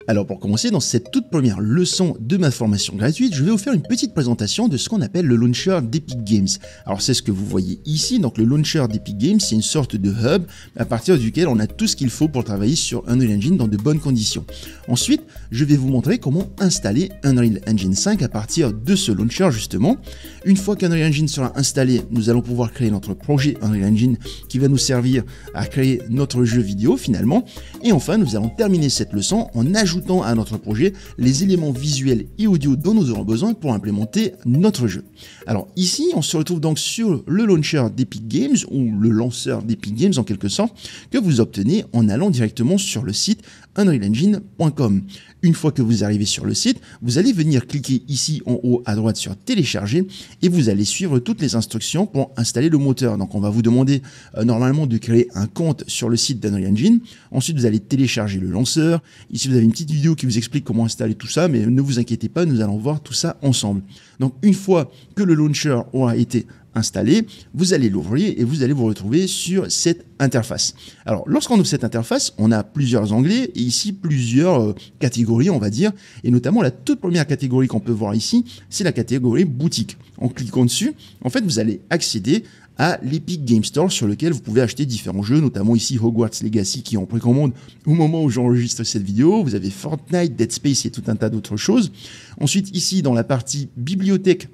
Alors pour commencer, dans cette toute première leçon de ma formation gratuite, je vais vous faire une petite présentation de ce qu'on appelle le launcher d'Epic Games. Alors c'est ce que vous voyez ici, donc le launcher d'Epic Games, c'est une sorte de hub à partir duquel on a tout ce qu'il faut pour travailler sur Unreal Engine dans de bonnes conditions. Ensuite, je vais vous montrer comment installer Unreal Engine 5 à partir de ce launcher justement. Une fois qu'Unreal Engine sera installé, nous allons pouvoir créer notre projet Unreal Engine qui va nous servir à créer notre jeu vidéo finalement. Et enfin, nous allons terminer cette leçon en ajoutant à notre projet les éléments visuels et audio dont nous aurons besoin pour implémenter notre jeu. Alors ici, on se retrouve donc sur le launcher d'Epic Games ou le lanceur d'Epic Games en quelque sorte que vous obtenez en allant directement sur le site unrealengine.com. Une fois que vous arrivez sur le site, vous allez venir cliquer ici en haut à droite sur télécharger et vous allez suivre toutes les instructions pour installer le moteur. Donc on va vous demander normalement de créer un compte sur le site d'Unreal Engine. Ensuite, vous allez télécharger le lanceur. Ici, vous avez une petite vidéo qui vous explique comment installer tout ça, mais ne vous inquiétez pas, nous allons voir tout ça ensemble. Donc une fois que le launcher aura été installé, vous allez l'ouvrir et vous allez vous retrouver sur cette interface. Alors, lorsqu'on ouvre cette interface, on a plusieurs onglets et ici plusieurs catégories, on va dire, et notamment la toute première catégorie qu'on peut voir ici, c'est la catégorie boutique. En cliquant dessus, en fait, vous allez accéder à l'Epic Game Store sur lequel vous pouvez acheter différents jeux, notamment ici Hogwarts Legacy qui est en précommande au moment où j'enregistre cette vidéo. Vous avez Fortnite, Dead Space et tout un tas d'autres choses. Ensuite, ici, dans la partie bibliothèque,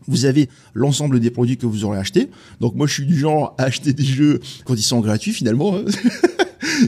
vous avez l'ensemble des produits que vous aurez achetés. Donc moi, je suis du genre à acheter des jeux quand ils sont gratuits finalement.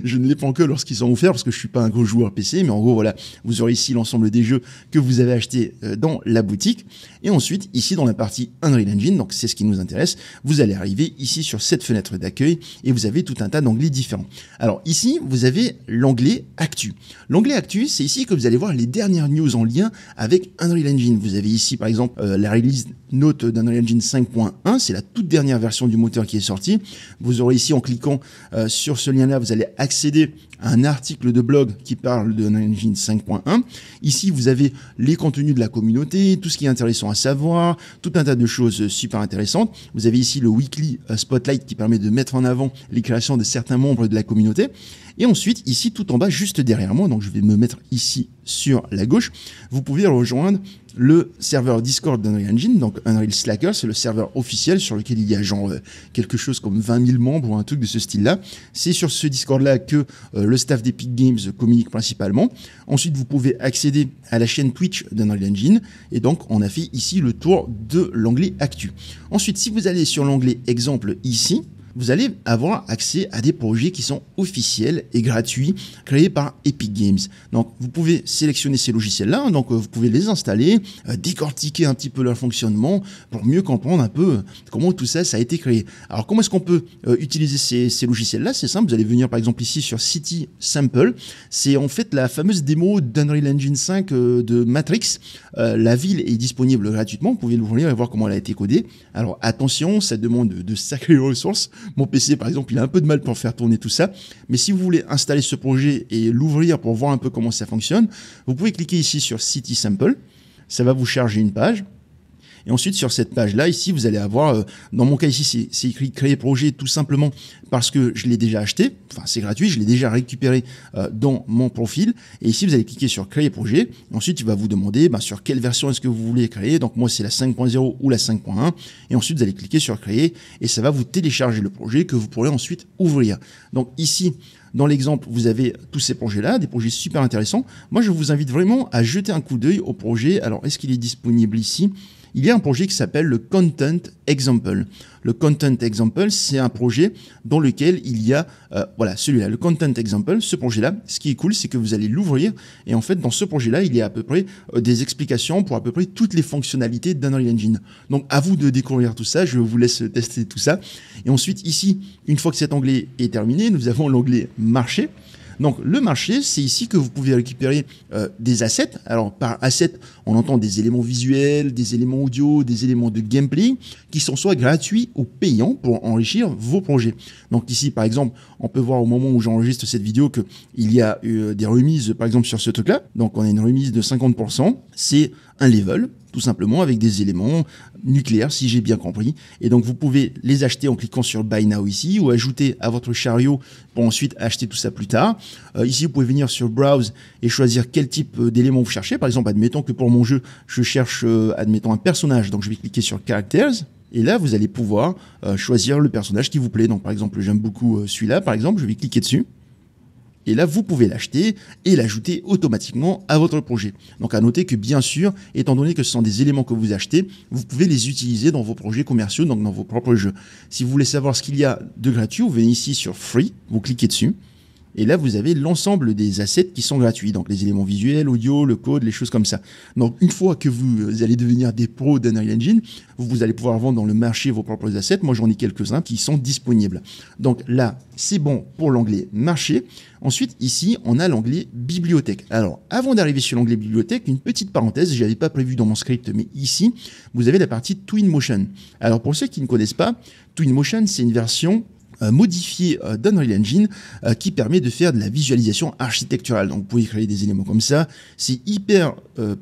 Je ne les prends que lorsqu'ils sont offerts parce que je suis pas un gros joueur PC, mais en gros voilà, vous aurez ici l'ensemble des jeux que vous avez achetés dans la boutique. Et ensuite, ici dans la partie Unreal Engine, donc c'est ce qui nous intéresse, vous allez arriver ici sur cette fenêtre d'accueil et vous avez tout un tas d'onglets différents. Alors ici, vous avez l'onglet Actu. L'onglet Actu, c'est ici que vous allez voir les dernières news en lien avec Unreal Engine. Vous avez ici par exemple la release note d'Unreal Engine 5.1, c'est la toute dernière version du moteur qui est sortie. Vous aurez ici en cliquant sur ce lien-là, vous allez accéder à un article de blog qui parle de Unreal Engine 5.1. Ici, vous avez les contenus de la communauté, tout ce qui est intéressant à savoir, tout un tas de choses super intéressantes. Vous avez ici le Weekly Spotlight qui permet de mettre en avant les créations de certains membres de la communauté. Et ensuite, ici, tout en bas, juste derrière moi, donc je vais me mettre ici sur la gauche, vous pouvez rejoindre le serveur Discord d'Unreal Engine, donc Unreal Slacker, c'est le serveur officiel sur lequel il y a genre quelque chose comme 20 000 membres ou un truc de ce style-là. C'est sur ce Discord-là que le staff d'Epic Games communique principalement. Ensuite, vous pouvez accéder à la chaîne Twitch d'Unreal Engine et donc on a fait ici le tour de l'onglet Actu. Ensuite, si vous allez sur l'onglet Exemple ici, vous allez avoir accès à des projets qui sont officiels et gratuits, créés par Epic Games. Donc, vous pouvez sélectionner ces logiciels-là, donc vous pouvez les installer, décortiquer un petit peu leur fonctionnement pour mieux comprendre un peu comment tout ça, ça a été créé. Alors, comment est-ce qu'on peut utiliser ces logiciels-là? C'est simple, vous allez venir par exemple ici sur City Sample. C'est en fait la fameuse démo d'Unreal Engine 5 de Matrix. La ville est disponible gratuitement, vous pouvez l'ouvrir et voir comment elle a été codée. Alors, attention, ça demande de sacrées ressources. Mon PC, par exemple, il a un peu de mal pour faire tourner tout ça. Mais si vous voulez installer ce projet et l'ouvrir pour voir un peu comment ça fonctionne, vous pouvez cliquer ici sur City Sample. Ça va vous charger une page. Et ensuite, sur cette page-là, ici, vous allez avoir, dans mon cas ici, c'est écrit créer projet tout simplement parce que je l'ai déjà acheté. Enfin, c'est gratuit, je l'ai déjà récupéré dans mon profil. Et ici, vous allez cliquer sur créer projet. Ensuite, il va vous demander sur quelle version est-ce que vous voulez créer. Donc, moi, c'est la 5.0 ou la 5.1. Et ensuite, vous allez cliquer sur créer et ça va vous télécharger le projet que vous pourrez ensuite ouvrir. Donc, ici, dans l'exemple, vous avez tous ces projets-là, des projets super intéressants. Moi, je vous invite vraiment à jeter un coup d'œil au projet. Alors, est-ce qu'il est disponible ici ? Il y a un projet qui s'appelle le Content Example. Le Content Example, c'est un projet dans lequel il y a, voilà, celui-là, le Content Example. Ce projet-là, ce qui est cool, c'est que vous allez l'ouvrir et en fait, dans ce projet-là, il y a à peu près des explications pour à peu près toutes les fonctionnalités d'Unreal Engine. Donc, à vous de découvrir tout ça. Je vous laisse tester tout ça. Et ensuite, ici, une fois que cet onglet est terminé, nous avons l'onglet Marché. Donc le marché, c'est ici que vous pouvez récupérer des assets. Alors par asset, on entend des éléments visuels, des éléments audio, des éléments de gameplay qui sont soit gratuits ou payants pour enrichir vos projets. Donc ici, par exemple, on peut voir au moment où j'enregistre cette vidéo qu'il y a des remises, par exemple, sur ce truc-là. Donc on a une remise de 50%. C'est un level. tout simplement avec des éléments nucléaires, si j'ai bien compris. Et donc, vous pouvez les acheter en cliquant sur Buy Now ici, ou ajouter à votre chariot pour ensuite acheter tout ça plus tard. Ici, vous pouvez venir sur Browse et choisir quel type d'éléments vous cherchez. Par exemple, admettons que pour mon jeu, je cherche, admettons, un personnage. Donc, je vais cliquer sur Characters. Et là, vous allez pouvoir choisir le personnage qui vous plaît. Donc, par exemple, j'aime beaucoup celui-là. Par exemple, je vais cliquer dessus. Et là, vous pouvez l'acheter et l'ajouter automatiquement à votre projet. Donc, à noter que bien sûr, étant donné que ce sont des éléments que vous achetez, vous pouvez les utiliser dans vos projets commerciaux, donc dans vos propres jeux. Si vous voulez savoir ce qu'il y a de gratuit, vous venez ici sur Free, vous cliquez dessus. Et là, vous avez l'ensemble des assets qui sont gratuits. Donc, les éléments visuels, audio, le code, les choses comme ça. Donc, une fois que vous allez devenir des pros d'Unreal Engine, vous allez pouvoir vendre dans le marché vos propres assets. Moi, j'en ai quelques-uns qui sont disponibles. Donc là, c'est bon pour l'onglet marché. Ensuite, ici, on a l'onglet bibliothèque. Alors, avant d'arriver sur l'onglet bibliothèque, une petite parenthèse, je n'avais pas prévu dans mon script, mais ici, vous avez la partie Twinmotion. Alors, pour ceux qui ne connaissent pas, Twinmotion, c'est une version modifié d'Unreal Engine qui permet de faire de la visualisation architecturale. Donc vous pouvez créer des éléments comme ça, c'est hyper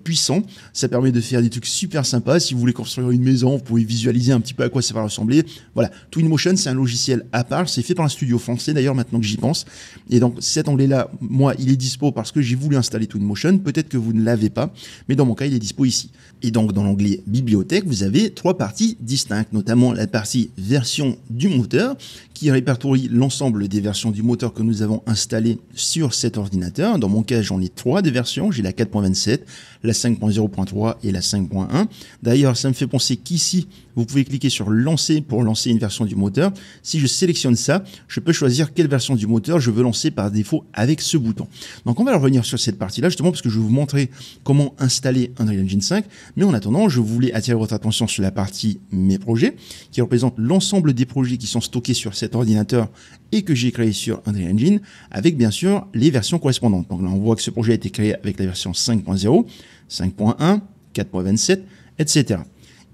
puissant, ça permet de faire des trucs super sympas. Si vous voulez construire une maison, vous pouvez visualiser un petit peu à quoi ça va ressembler. Voilà, Twinmotion, c'est un logiciel à part, c'est fait par un studio français d'ailleurs maintenant que j'y pense. Et donc cet onglet-là, moi, il est dispo parce que j'ai voulu installer Twinmotion, peut-être que vous ne l'avez pas, mais dans mon cas, il est dispo ici. Et donc dans l'onglet bibliothèque, vous avez trois parties distinctes, notamment la partie version du moteur, qui répertorie l'ensemble des versions du moteur que nous avons installées sur cet ordinateur. Dans mon cas, j'en ai trois de versions. J'ai la 4.27, la 5.0.3 et la 5.1. D'ailleurs, ça me fait penser qu'ici, vous pouvez cliquer sur lancer pour lancer une version du moteur. Si je sélectionne ça, je peux choisir quelle version du moteur je veux lancer par défaut avec ce bouton. Donc, on va revenir sur cette partie-là justement parce que je vais vous montrer comment installer Unreal Engine 5. Mais en attendant, je voulais attirer votre attention sur la partie mes projets qui représente l'ensemble des projets qui sont stockés sur cet ordinateur et que j'ai créé sur Unreal Engine avec bien sûr les versions correspondantes. Donc là, on voit que ce projet a été créé avec la version 5.0, 5.1, 4.27, etc.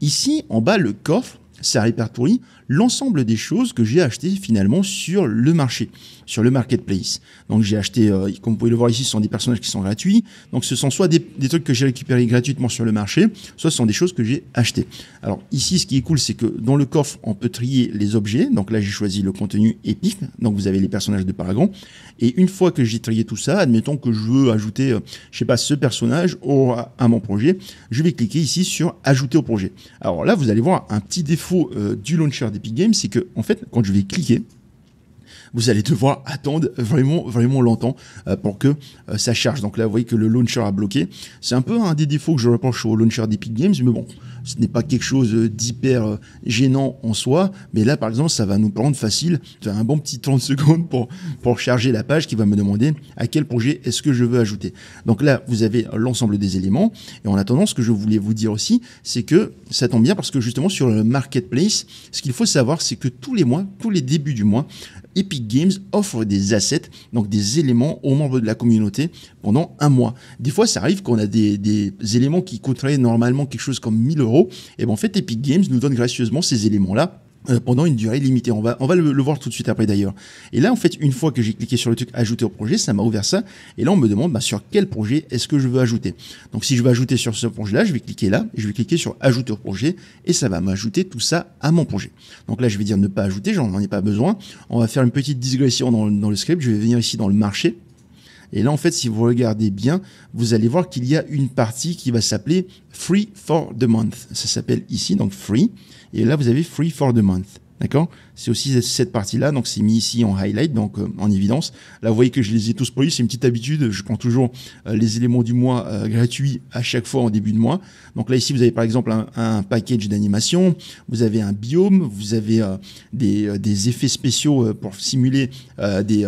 Ici, en bas, le coffre, ça répertorie l'ensemble des choses que j'ai achetées finalement sur le marché, sur le marketplace. Donc j'ai acheté, comme vous pouvez le voir ici, ce sont des personnages qui sont gratuits. Donc ce sont soit des trucs que j'ai récupérés gratuitement sur le marché, soit ce sont des choses que j'ai achetées. Alors ici, ce qui est cool, c'est que dans le coffre, on peut trier les objets. Donc là, j'ai choisi le contenu épique. Donc vous avez les personnages de Paragon. Et une fois que j'ai trié tout ça, admettons que je veux ajouter, je sais pas, ce personnage à mon projet, je vais cliquer ici sur ajouter au projet. Alors là, vous allez voir un petit défaut du launcher d'Epic Games, c'est que en fait, quand je vais cliquer, vous allez devoir attendre vraiment longtemps pour que ça charge. Donc là, vous voyez que le launcher a bloqué. C'est un peu un des défauts que je reproche au launcher d'Epic Games, mais bon, ce n'est pas quelque chose d'hyper gênant en soi. Mais là, par exemple, ça va nous prendre facile un bon petit 30 secondes pour charger la page qui va me demander à quel projet est-ce que je veux ajouter. Donc là, vous avez l'ensemble des éléments. Et en attendant, ce que je voulais vous dire aussi, c'est que ça tombe bien parce que justement sur le marketplace, ce qu'il faut savoir, c'est que tous les mois, tous les débuts du mois, Epic Games offre des assets, donc des éléments aux membres de la communauté pendant un mois. Des fois, ça arrive qu'on a des éléments qui coûteraient normalement quelque chose comme 1000 €. Et bien en fait, Epic Games nous donne gracieusement ces éléments-là pendant une durée limitée. On va le voir tout de suite après d'ailleurs. Et là, en fait, une fois que j'ai cliqué sur le truc ajouter au projet, ça m'a ouvert ça. Et là, on me demande sur quel projet est-ce que je veux ajouter. Donc, si je veux ajouter sur ce projet-là, je vais cliquer là, et je vais cliquer sur ajouter au projet, et ça va m'ajouter tout ça à mon projet. Donc là, je vais dire ne pas ajouter, j'en ai pas besoin. On va faire une petite digression dans le script. Je vais venir ici dans le marché. Et là, en fait, si vous regardez bien, vous allez voir qu'il y a une partie qui va s'appeler Free for the Month. Ça s'appelle ici, donc Free. Et là, vous avez Free for the Month. D'accord? C'est aussi cette partie-là, donc c'est mis ici en highlight, donc en évidence. Là, vous voyez que je les ai tous pris, c'est une petite habitude. Je prends toujours les éléments du mois gratuits à chaque fois en début de mois. Donc là, ici, vous avez par exemple un package d'animation, vous avez un biome, vous avez des effets spéciaux pour simuler des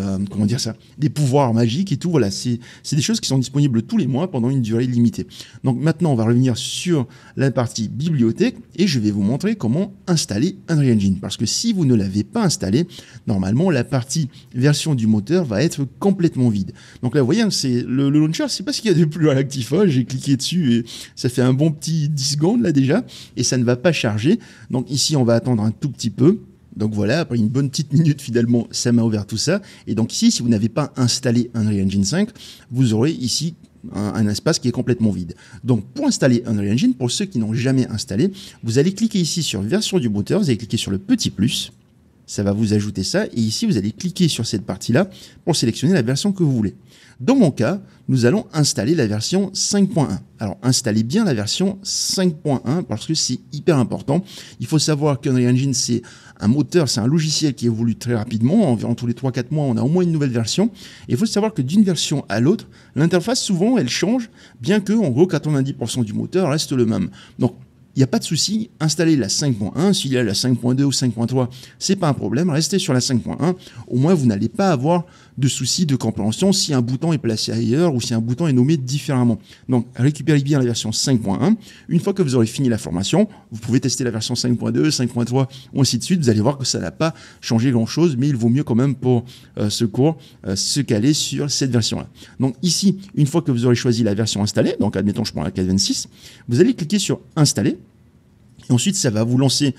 pouvoirs magiques et tout. Voilà, c'est des choses qui sont disponibles tous les mois pendant une durée limitée. Donc maintenant, on va revenir sur la partie bibliothèque et je vais vous montrer comment installer Unreal Engine. Parce que si vous ne l'avez pas installé, normalement, la partie version du moteur va être complètement vide. Donc là, vous voyez, c'est le launcher, c'est pas ce qu'il y a de plus réactif. J'ai cliqué dessus et ça fait un bon petit 10 secondes là déjà et ça ne va pas charger. Donc ici, on va attendre un tout petit peu. Donc voilà, après une bonne petite minute finalement, ça m'a ouvert tout ça. Et donc ici, si vous n'avez pas installé Unreal Engine 5, vous aurez ici un espace qui est complètement vide. Donc pour installer Unreal Engine, pour ceux qui n'ont jamais installé, vous allez cliquer ici sur version du moteur, vous allez cliquer sur le petit plus, ça va vous ajouter ça, et ici vous allez cliquer sur cette partie-là pour sélectionner la version que vous voulez. Dans mon cas, nous allons installer la version 5.1. Alors, installez bien la version 5.1 parce que c'est hyper important. Il faut savoir qu'Unreal Engine, c'est un moteur, c'est un logiciel qui évolue très rapidement. Environ tous les 3-4 mois, on a au moins une nouvelle version. Et il faut savoir que d'une version à l'autre, l'interface, souvent, elle change, bien que, en gros, 90% du moteur reste le même. Donc, il n'y a pas de souci, installez la 5.1, s'il y a la 5.2 ou 5.3, c'est pas un problème, restez sur la 5.1, au moins vous n'allez pas avoir de soucis de compréhension si un bouton est placé ailleurs ou si un bouton est nommé différemment. Donc récupérez bien la version 5.1, une fois que vous aurez fini la formation, vous pouvez tester la version 5.2, 5.3 ou ainsi de suite, vous allez voir que ça n'a pas changé grand chose, mais il vaut mieux quand même pour ce cours se caler sur cette version-là. Donc ici, une fois que vous aurez choisi la version installée, donc admettons je prends la 4.26, vous allez cliquer sur installer. Et ensuite, ça va vous lancer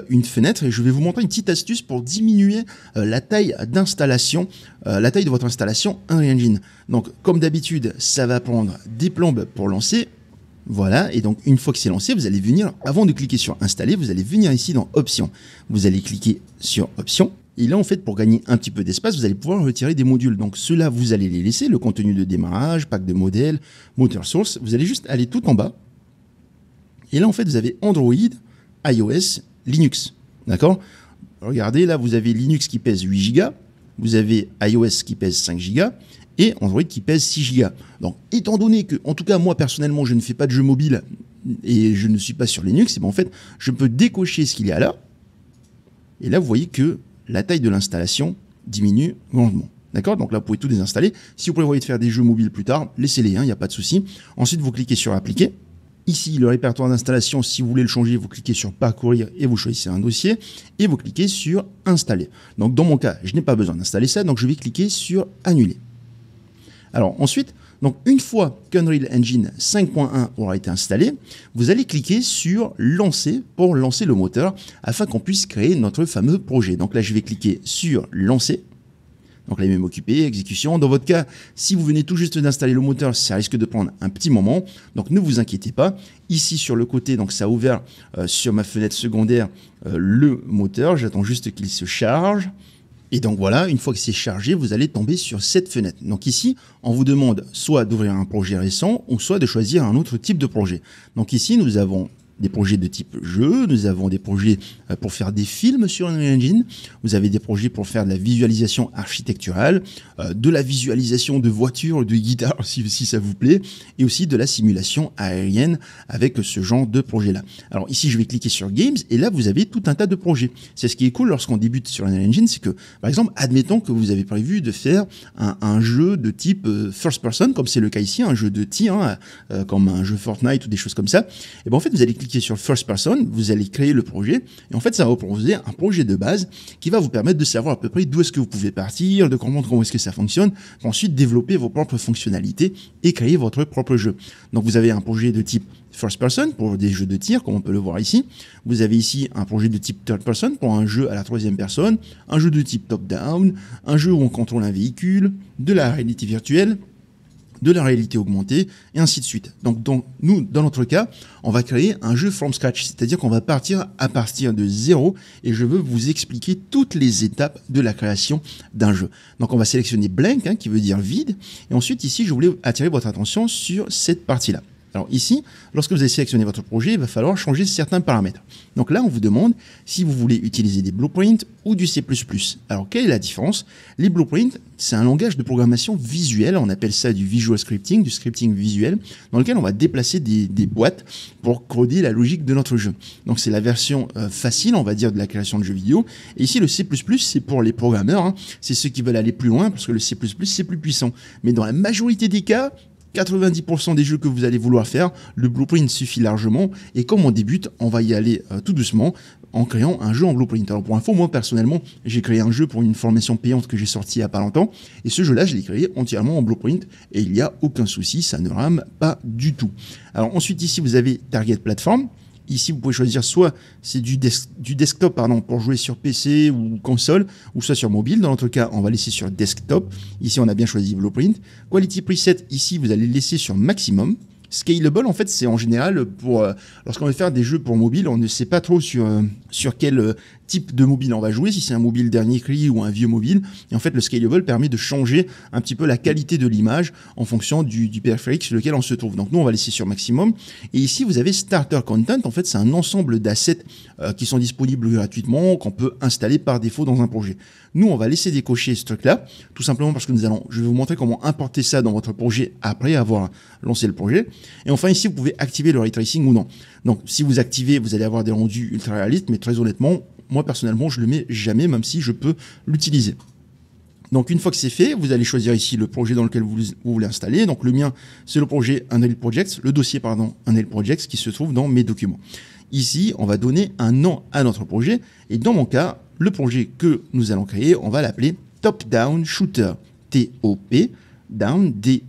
une fenêtre et je vais vous montrer une petite astuce pour diminuer la taille d'installation, la taille de votre installation Unreal Engine. Donc, comme d'habitude, ça va prendre des plombes pour lancer. Voilà, et donc une fois que c'est lancé, vous allez venir, avant de cliquer sur installer, vous allez venir ici dans options. Vous allez cliquer sur options. Et là, en fait, pour gagner un petit peu d'espace, vous allez pouvoir retirer des modules. Donc, ceux-là, vous allez les laisser, le contenu de démarrage, pack de modèles, moteur source. Vous allez juste aller tout en bas. Et là, en fait, vous avez Android, iOS, Linux. D'accord? Regardez, là, vous avez Linux qui pèse 8 Go, vous avez iOS qui pèse 5 Go et Android qui pèse 6 Go. Donc, étant donné que, en tout cas, moi, personnellement, je ne fais pas de jeux mobiles et je ne suis pas sur Linux, et bien, en fait, je peux décocher ce qu'il y a là. Et là, vous voyez que la taille de l'installation diminue grandement. D'accord? Donc là, vous pouvez tout désinstaller. Si vous prévoyez de faire des jeux mobiles plus tard, laissez-les, il n'y a pas de souci. Ensuite, vous cliquez sur Appliquer. Ici, le répertoire d'installation, si vous voulez le changer, vous cliquez sur Parcourir et vous choisissez un dossier et vous cliquez sur Installer. Donc, dans mon cas, je n'ai pas besoin d'installer ça, donc je vais cliquer sur Annuler. Alors, ensuite, donc une fois qu'Unreal Engine 5.1 aura été installé, vous allez cliquer sur Lancer pour lancer le moteur afin qu'on puisse créer notre fameux projet. Donc là, je vais cliquer sur Lancer. Donc là, il va m'occuper, exécution. Dans votre cas, si vous venez tout juste d'installer le moteur, ça risque de prendre un petit moment. Donc ne vous inquiétez pas. Ici sur le côté, donc ça a ouvert sur ma fenêtre secondaire le moteur. J'attends juste qu'il se charge. Et donc voilà, une fois que c'est chargé, vous allez tomber sur cette fenêtre. Donc ici, on vous demande soit d'ouvrir un projet récent ou soit de choisir un autre type de projet. Donc ici, nous avons des projets de type jeu, nous avons des projets pour faire des films sur Unreal Engine, vous avez des projets pour faire de la visualisation architecturale, de la visualisation de voitures, de guitares si ça vous plaît, et aussi de la simulation aérienne avec ce genre de projet-là. Alors ici, je vais cliquer sur Games, et là, vous avez tout un tas de projets. C'est ce qui est cool lorsqu'on débute sur Unreal Engine, c'est que, par exemple, admettons que vous avez prévu de faire un jeu de type first person, comme c'est le cas ici, un jeu de tir, comme un jeu Fortnite ou des choses comme ça. Et bien en fait, vous allez cliquer sur First Person, vous allez créer le projet, et en fait, ça va vous proposer un projet de base qui va vous permettre de savoir à peu près d'où est-ce que vous pouvez partir, de comprendre comment est-ce que ça fonctionne, pour ensuite développer vos propres fonctionnalités et créer votre propre jeu. Donc, vous avez un projet de type First Person pour des jeux de tir, comme on peut le voir ici. Vous avez ici un projet de type Third Person pour un jeu à la troisième personne, un jeu de type Top-Down, un jeu où on contrôle un véhicule, de la réalité virtuelle, de la réalité augmentée, et ainsi de suite. Donc, nous, dans notre cas, on va créer un jeu from scratch, c'est-à-dire qu'on va partir à partir de zéro, et je veux vous expliquer toutes les étapes de la création d'un jeu. Donc, on va sélectionner blank, qui veut dire vide, et ensuite, ici, je voulais attirer votre attention sur cette partie-là. Alors ici, lorsque vous avez sélectionné votre projet, il va falloir changer certains paramètres. Donc là, on vous demande si vous voulez utiliser des blueprints ou du C++. Alors, quelle est la différence? Les blueprints, c'est un langage de programmation visuelle, on appelle ça du visual scripting, du scripting visuel, dans lequel on va déplacer des boîtes pour coder la logique de notre jeu. Donc c'est la version facile, on va dire, de la création de jeux vidéo. Et ici, le C++, c'est pour les programmeurs, c'est ceux qui veulent aller plus loin, parce que le C++, c'est plus puissant. Mais dans la majorité des cas, 90% des jeux que vous allez vouloir faire, le blueprint suffit largement. Et comme on débute, on va y aller tout doucement en créant un jeu en blueprint. Alors pour info, moi personnellement, j'ai créé un jeu pour une formation payante que j'ai sortie il n'y a pas longtemps. Et ce jeu-là, je l'ai créé entièrement en blueprint. Et il n'y a aucun souci, ça ne rame pas du tout. Alors ensuite, ici, vous avez Target Platform. ici vous pouvez choisir soit c'est du desktop pour jouer sur PC ou console, ou soit sur mobile. Dans notre cas, on va laisser sur desktop. Ici, on a bien choisi Blueprint. Quality Preset, ici, vous allez laisser sur maximum. Scalable, en fait, c'est en général pour lorsqu'on veut faire des jeux pour mobile, on ne sait pas trop sur quel type de mobile on va jouer, si c'est un mobile dernier cri ou un vieux mobile. Et en fait, le scalable permet de changer un petit peu la qualité de l'image en fonction du périphérique sur lequel on se trouve. Donc nous, on va laisser sur maximum. Et ici, vous avez Starter Content. En fait, c'est un ensemble d'assets qui sont disponibles gratuitement, qu'on peut installer par défaut dans un projet. Nous, on va laisser décocher ce truc-là, tout simplement parce que je vais vous montrer comment importer ça dans votre projet après avoir lancé le projet. Et enfin, ici, vous pouvez activer le ray tracing ou non. Donc, si vous activez, vous allez avoir des rendus ultra réalistes, mais très honnêtement, moi, personnellement, je le mets jamais, même si je peux l'utiliser. Donc, une fois que c'est fait, vous allez choisir ici le projet dans lequel vous voulez installer. Donc, le mien, c'est le projet Unreal Projects, le dossier, Unreal Projects, qui se trouve dans mes documents. Ici, on va donner un nom à notre projet. Et dans mon cas, le projet que nous allons créer, on va l'appeler Top Down Shooter. T-O-P, Down, D-A-O-W-N,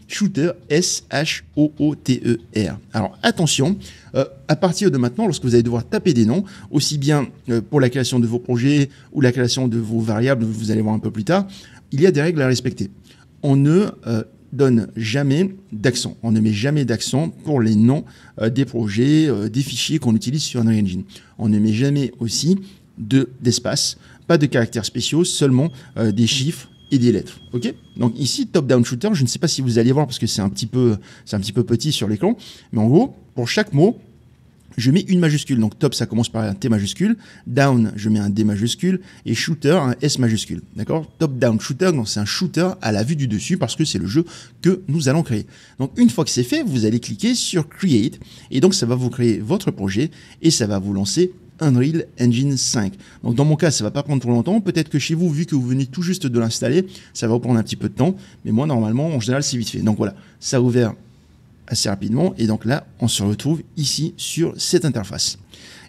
Shooter, S-H-O-O-T-E-R. Alors attention, à partir de maintenant, lorsque vous allez devoir taper des noms, aussi bien pour la création de vos projets ou la création de vos variables, vous allez voir un peu plus tard, il y a des règles à respecter. On ne donne jamais d'accent. On ne met jamais d'accent pour les noms des projets, des fichiers qu'on utilise sur Unreal Engine. On ne met jamais aussi d'espace, pas de caractères spéciaux, seulement des chiffres et des lettres. Ok. Donc ici, Top Down Shooter, je ne sais pas si vous allez voir parce que c'est un petit peu petit sur l'écran, mais en gros, pour chaque mot, je mets une majuscule. Donc top, ça commence par un T majuscule. Down, je mets un D majuscule. Et shooter, un S majuscule. D'accord? Top down shooter, donc c'est un shooter à la vue du dessus parce que c'est le jeu que nous allons créer. Donc une fois que c'est fait, vous allez cliquer sur Create. Et donc ça va vous créer votre projet et ça va vous lancer Unreal Engine 5. Donc dans mon cas, ça va pas prendre trop longtemps. Peut-être que chez vous, vu que vous venez tout juste de l'installer, ça va vous prendre un petit peu de temps. Mais moi, normalement, en général, c'est vite fait. Donc voilà, ça a ouvert assez rapidement. Et donc là, on se retrouve ici sur cette interface.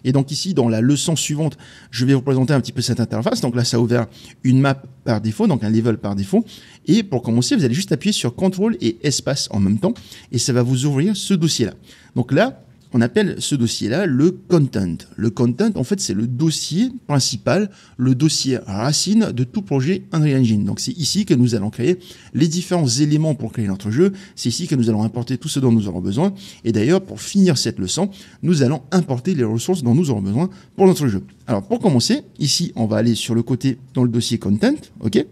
Et donc ici, dans la leçon suivante, je vais vous présenter un petit peu cette interface. Donc là, ça a ouvert une map par défaut, donc un level par défaut. Et pour commencer, vous allez juste appuyer sur CTRL et espace en même temps. Et ça va vous ouvrir ce dossier-là. Donc là, on appelle ce dossier-là le content. Le content, en fait, c'est le dossier principal, le dossier racine de tout projet Unreal Engine. Donc, c'est ici que nous allons créer les différents éléments pour créer notre jeu. C'est ici que nous allons importer tout ce dont nous aurons besoin. Et d'ailleurs, pour finir cette leçon, nous allons importer les ressources dont nous aurons besoin pour notre jeu. Alors, pour commencer, ici, on va aller sur le côté dans le dossier content, ok?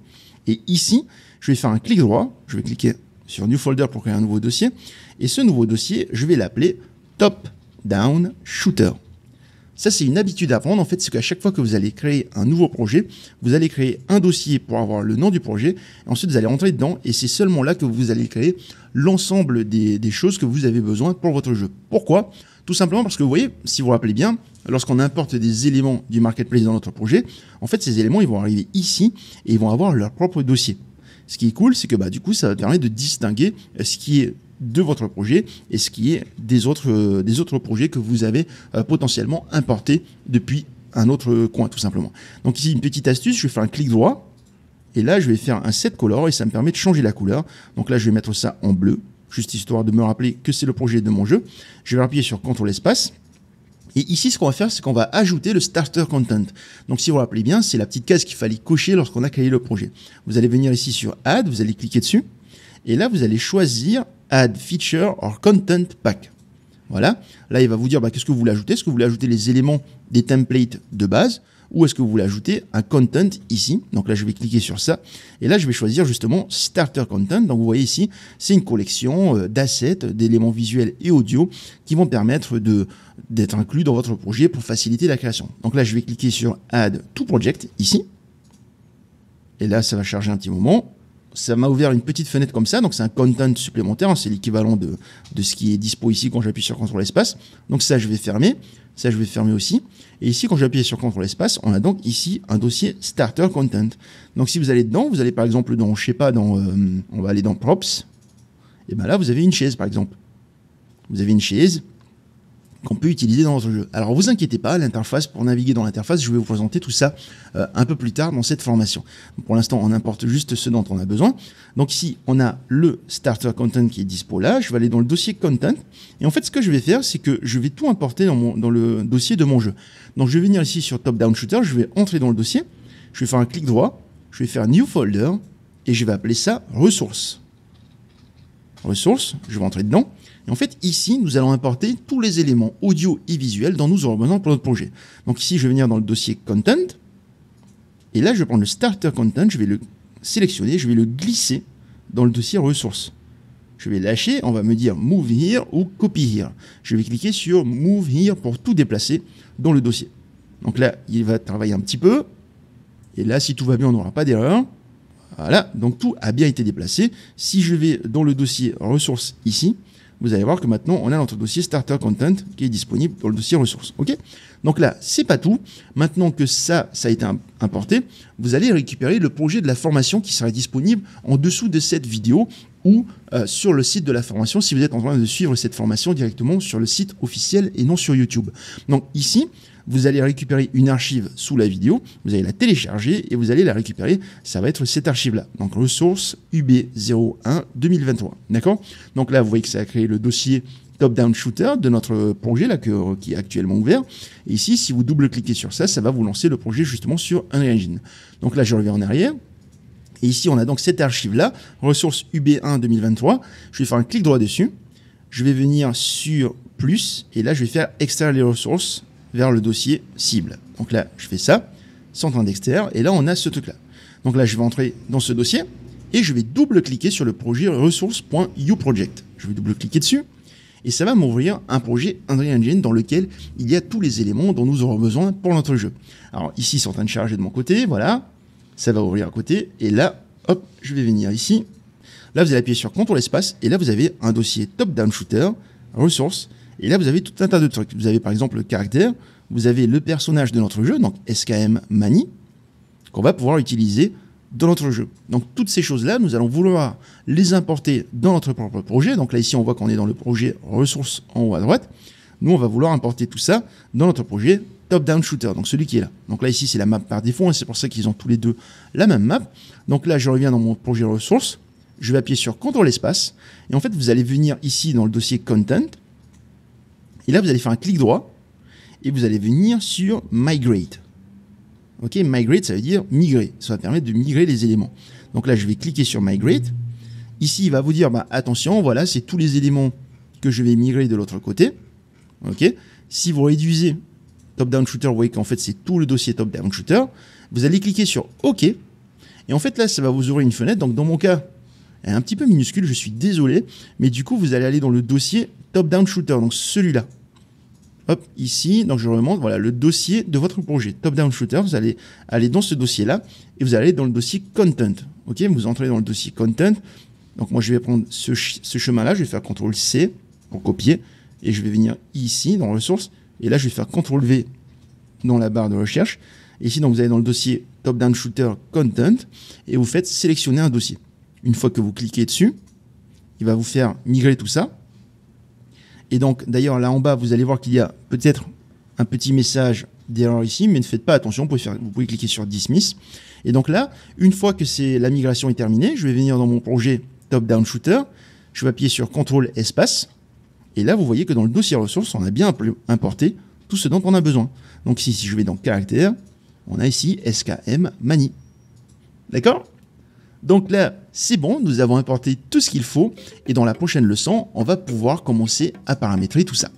Et ici, je vais faire un clic droit. Je vais cliquer sur New Folder pour créer un nouveau dossier. Et ce nouveau dossier, je vais l'appeler Top Down Shooter. Ça, c'est une habitude à prendre. En fait, c'est qu'à chaque fois que vous allez créer un nouveau projet, vous allez créer un dossier pour avoir le nom du projet. Et ensuite, vous allez rentrer dedans et c'est seulement là que vous allez créer l'ensemble des choses que vous avez besoin pour votre jeu. Pourquoi? Tout simplement parce que vous voyez, si vous vous rappelez bien, lorsqu'on importe des éléments du marketplace dans notre projet, en fait, ces éléments, ils vont arriver ici et ils vont avoir leur propre dossier. Ce qui est cool, c'est que du coup, ça va permettre de distinguer ce qui est de votre projet et ce qui est des autres projets que vous avez potentiellement importés depuis un autre coin, tout simplement. Donc ici, une petite astuce, je vais faire un clic droit et là, je vais faire un set color et ça me permet de changer la couleur. Donc là, je vais mettre ça en bleu, juste histoire de me rappeler que c'est le projet de mon jeu. Je vais appuyer sur CTRL espace. Et ici, ce qu'on va faire, c'est qu'on va ajouter le starter content. Donc, si vous vous rappelez bien, c'est la petite case qu'il fallait cocher lorsqu'on a créé le projet. Vous allez venir ici sur Add, vous allez cliquer dessus. Et là, vous allez choisir Add Feature or Content Pack. Voilà. Là, il va vous dire qu'est-ce que vous voulez ajouter. Est-ce que vous voulez ajouter les éléments des templates de base ou est-ce que vous voulez ajouter un content ici? Donc là, je vais cliquer sur ça. Et là, je vais choisir justement Starter Content. Donc, vous voyez ici, c'est une collection d'assets, d'éléments visuels et audio qui vont permettre d'être inclus dans votre projet pour faciliter la création. Donc là, je vais cliquer sur Add to Project ici. Et là, ça va charger un petit moment. Ça m'a ouvert une petite fenêtre comme ça, donc c'est un content supplémentaire, c'est l'équivalent de ce qui est dispo ici quand j'appuie sur CTRL espace. Donc ça, je vais fermer. Ça, je vais fermer aussi. Et ici, quand j'appuie sur CTRL espace, on a donc ici un dossier Starter Content. Donc si vous allez dedans, vous allez par exemple dans, je sais pas, on va aller dans Props. Et bien là, vous avez une chaise par exemple. Vous avez une chaise qu'on peut utiliser dans notre jeu. Alors vous inquiétez pas, l'interface, pour naviguer dans l'interface, je vais vous présenter tout ça un peu plus tard dans cette formation. Pour l'instant, on importe juste ce dont on a besoin. Donc ici, on a le starter content qui est dispo là. Je vais aller dans le dossier content. Et en fait, ce que je vais faire, c'est que je vais tout importer dans le dossier de mon jeu. Donc je vais venir ici sur Top Down Shooter, je vais entrer dans le dossier, je vais faire un clic droit, je vais faire New Folder et je vais appeler ça Ressources. Ressources, je vais entrer dedans. Et en fait, ici, nous allons importer tous les éléments audio et visuels dont nous aurons besoin pour notre projet. Donc ici, je vais venir dans le dossier Content. Et là, je vais prendre le Starter Content, je vais le sélectionner, je vais le glisser dans le dossier Ressources. Je vais lâcher, on va me dire Move Here ou Copy Here. Je vais cliquer sur Move Here pour tout déplacer dans le dossier. Donc là, il va travailler un petit peu. Et là, si tout va bien, on n'aura pas d'erreur. Voilà, donc tout a bien été déplacé. Si je vais dans le dossier Ressources ici, vous allez voir que maintenant, on a notre dossier Starter Content qui est disponible dans le dossier Ressources. Ok ? Donc là, c'est pas tout. Maintenant que ça a été importé, vous allez récupérer le projet de la formation qui sera disponible en dessous de cette vidéo ou sur le site de la formation si vous êtes en train de suivre cette formation directement sur le site officiel et non sur YouTube. Donc ici, vous allez récupérer une archive sous la vidéo, vous allez la télécharger et vous allez la récupérer. Ça va être cette archive-là. Donc, ressources UB01 2023. D'accord ? Donc là, vous voyez que ça a créé le dossier Top Down Shooter de notre projet là, qui est actuellement ouvert. Et ici, si vous double-cliquez sur ça, ça va vous lancer le projet justement sur Unreal Engine. Donc là, je reviens en arrière. Et ici, on a donc cette archive-là, ressources UB1 2023. Je vais faire un clic droit dessus. Je vais venir sur plus. Et là, je vais faire extraire les ressources vers le dossier cible. Donc là, je fais ça, sans train d'extraire, et là, on a ce truc-là. Donc là, je vais entrer dans ce dossier, et je vais double-cliquer sur le projet ressources.uproject. Je vais double-cliquer dessus, et ça va m'ouvrir un projet Unreal Engine dans lequel il y a tous les éléments dont nous aurons besoin pour notre jeu. Alors ici, c'est en train de charger de mon côté, voilà, ça va ouvrir à côté, et là, hop, je vais venir ici. Là, vous allez appuyer sur CTRL espace, et là, vous avez un dossier Top Down Shooter, ressources. Et là, vous avez tout un tas de trucs. Vous avez par exemple le caractère, vous avez le personnage de notre jeu, donc SKM Mani, qu'on va pouvoir utiliser dans notre jeu. Donc toutes ces choses-là, nous allons vouloir les importer dans notre propre projet. Donc là, ici, on voit qu'on est dans le projet ressources en haut à droite. Nous, on va vouloir importer tout ça dans notre projet Top Down Shooter, donc celui qui est là. Donc là, ici, c'est la map par défaut, hein, c'est pour ça qu'ils ont tous les deux la même map. Donc là, je reviens dans mon projet ressources, je vais appuyer sur CTRL espace, et en fait, vous allez venir ici dans le dossier Content. Et là, vous allez faire un clic droit et vous allez venir sur Migrate. Ok, Migrate, ça veut dire migrer. Ça va permettre de migrer les éléments. Donc là, je vais cliquer sur Migrate. Ici, il va vous dire, attention, voilà, c'est tous les éléments que je vais migrer de l'autre côté. Ok. Si vous réduisez Top Down Shooter, vous voyez qu'en fait, c'est tout le dossier Top Down Shooter. Vous allez cliquer sur OK. Et en fait, là, ça va vous ouvrir une fenêtre. Donc, dans mon cas, elle est un petit peu minuscule, je suis désolé. Mais du coup, vous allez aller dans le dossier Top Down Shooter, donc celui-là. Hop, ici, donc je remonte, voilà, le dossier de votre projet, Top Down Shooter, vous allez aller dans ce dossier-là, et vous allez dans le dossier Content, ok, vous entrez dans le dossier Content, donc moi je vais prendre ce chemin-là, je vais faire CTRL-C pour copier, et je vais venir ici, dans Ressources, et là je vais faire CTRL-V dans la barre de recherche, et ici donc vous allez dans le dossier Top Down Shooter Content, et vous faites sélectionner un dossier. Une fois que vous cliquez dessus, il va vous faire migrer tout ça. Et donc, d'ailleurs, là en bas, vous allez voir qu'il y a peut-être un petit message d'erreur ici, mais ne faites pas attention, vous pouvez cliquer sur Dismiss. Et donc là, une fois que la migration est terminée, je vais venir dans mon projet Top Down Shooter, je vais appuyer sur CTRL espace, et là, vous voyez que dans le dossier ressources, on a bien importé tout ce dont on a besoin. Donc ici, si je vais dans Caractère, on a ici SKM Mani. D'accord ? Donc là, c'est bon, nous avons importé tout ce qu'il faut et dans la prochaine leçon, on va pouvoir commencer à paramétrer tout ça.